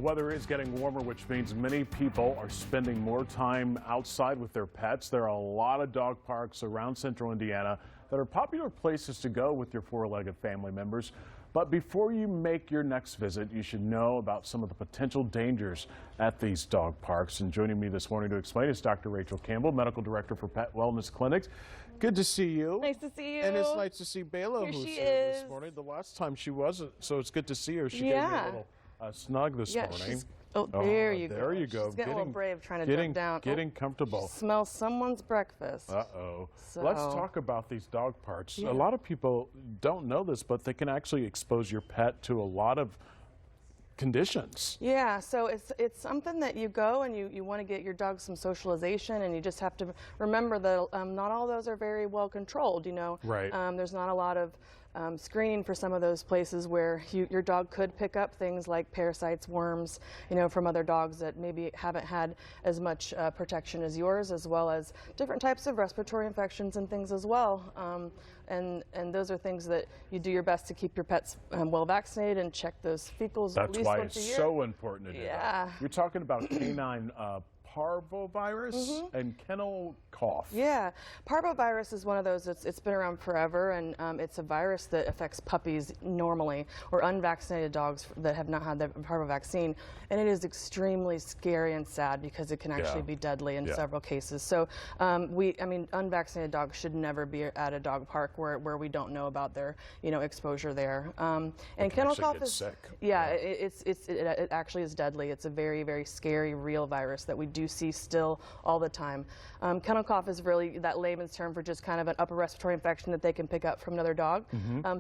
weather is getting warmer, which means many people are spending more time outside with their pets. There are a lot of dog parks around central Indiana that are popular places to go with your four-legged family members. But before you make your next visit, you should know about some of the potential dangers at these dog parks. And joining me this morning to explain is Dr. Rachael Campbell, Medical Director for Pet Wellness Clinics. Good to see you. Nice to see you. And it's nice to see Bela, who's here this morning. The last time she wasn't, so it's good to see her. She gave me a little snug this morning. There you go. There you go. She's getting a little brave trying to jump down. Getting comfortable. She smells someone's breakfast. Uh-oh. So. Let's talk about these dog parks. Yeah. A lot of people don't know this, but they can actually expose your pet to a lot of conditions. Yeah, so it's something that you go and you want to get your dog some socialization, and you just have to remember that not all those are very well controlled, you know. Right. There's not a lot of screening for some of those places where your dog could pick up things like parasites, worms, you know, from other dogs that maybe haven't had as much protection as yours, as well as different types of respiratory infections and things as well. And those are things that you do your best to keep your pets well vaccinated and check those fecals at least once a year. That's why it's so important to do that. You're talking about canine parvovirus and kennel cough. Yeah, parvovirus is one of those. It's been around forever, and it's a virus that affects puppies normally, or unvaccinated dogs that have not had the parvo vaccine, and it is extremely scary and sad because it can actually be deadly in several cases. So I mean, unvaccinated dogs should never be at a dog park where we don't know about their exposure there. And kennel cough is sick. Yeah, it actually is deadly. It's a very, very scary, real virus that we do see still all the time. Kennel cough is really that layman's term for just kind of an upper respiratory infection that they can pick up from another dog.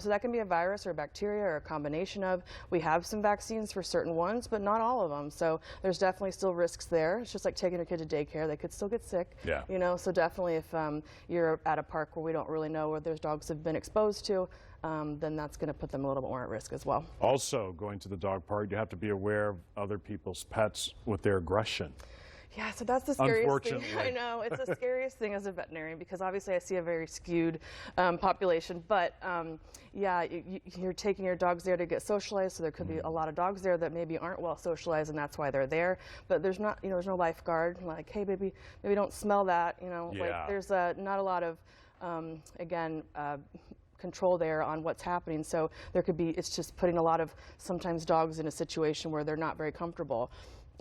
So that can be a virus or a bacteria or a combination of. We have some vaccines for certain ones, but not all of them. So there's definitely still risks there. It's just like taking a kid to daycare. They could still get sick. Yeah. You know, so definitely if you're at a park where we don't really know where those dogs have been exposed to, then that's going to put them a little bit more at risk as well. Also, going to the dog park, you have to be aware of other people's pets with their aggression. Yeah, so that's the scariest thing. I know, it's the scariest thing as a veterinarian, because obviously I see a very skewed population. But yeah, you're taking your dogs there to get socialized, so there could be a lot of dogs there that maybe aren't well socialized, and that's why they're there. But there's not, you know, there's no lifeguard like, hey, baby, maybe don't smell that. You know, like there's not a lot of again. Control there on what's happening, so there could be, it's just putting a lot of sometimes dogs in a situation where they're not very comfortable,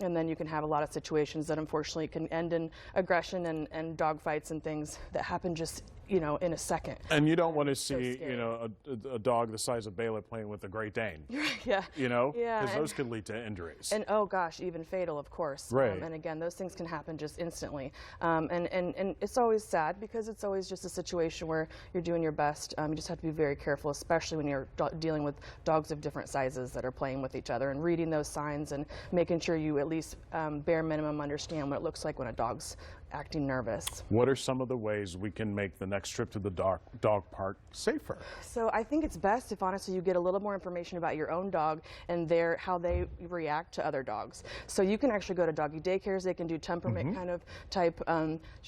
and then you can have a lot of situations that unfortunately can end in aggression and dog fights and things that happen just, you know, in a second. And you don't want to see, you know, a dog the size of Bela playing with a Great Dane. Yeah. You know? Yeah. Because those could lead to injuries. And oh gosh, even fatal, of course. Right. And again, those things can happen just instantly. And it's always sad because it's always just a situation where you're doing your best. You just have to be very careful, especially when you're dealing with dogs of different sizes that are playing with each other, and reading those signs and making sure you at least bare minimum understand what it looks like when a dog's acting nervous. What are some of the ways we can make the next trip to the dog park safer? So I think it's best if honestly you get a little more information about your own dog and how they react to other dogs. So you can actually go to doggy daycares. They can do temperament kind of type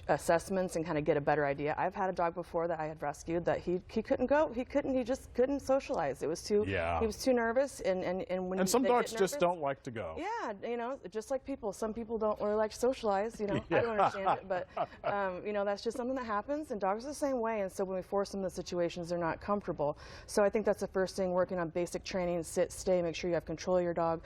assessments and kind of get a better idea. I've had a dog before that I had rescued that he couldn't go. He just couldn't socialize. It was too he was too nervous, and when some dogs just don't like to go. Yeah, you know, just like people. Some people don't really like to socialize, you know. I don't understand it, but you know, that's just something that happens, and dogs are the same way. And so when we force them into situations, they're not comfortable. So I think that's the first thing, working on basic training: sit, stay, make sure you have control of your dog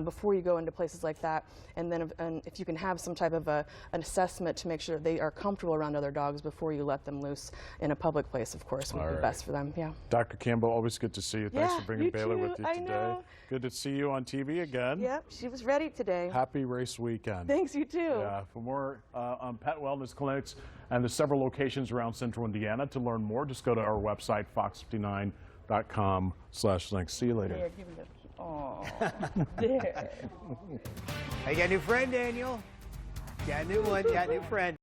before you go into places like that. And then if you can have some type of an assessment to make sure they are comfortable around other dogs before you let them loose in a public place, of course, would be best for them. Yeah. Dr. Campbell, always good to see you. Thanks for bringing Bela with you today. I know. Good to see you on TV again. Yep, she was ready today. Happy race weekend. Thanks, you too. Yeah, for more on Pet Wellness Clinics and the several locations around central Indiana, to learn more, just go to our website, fox59.com/links. See you later. There. I got a new friend, Daniel. Got a new one, got a new friend.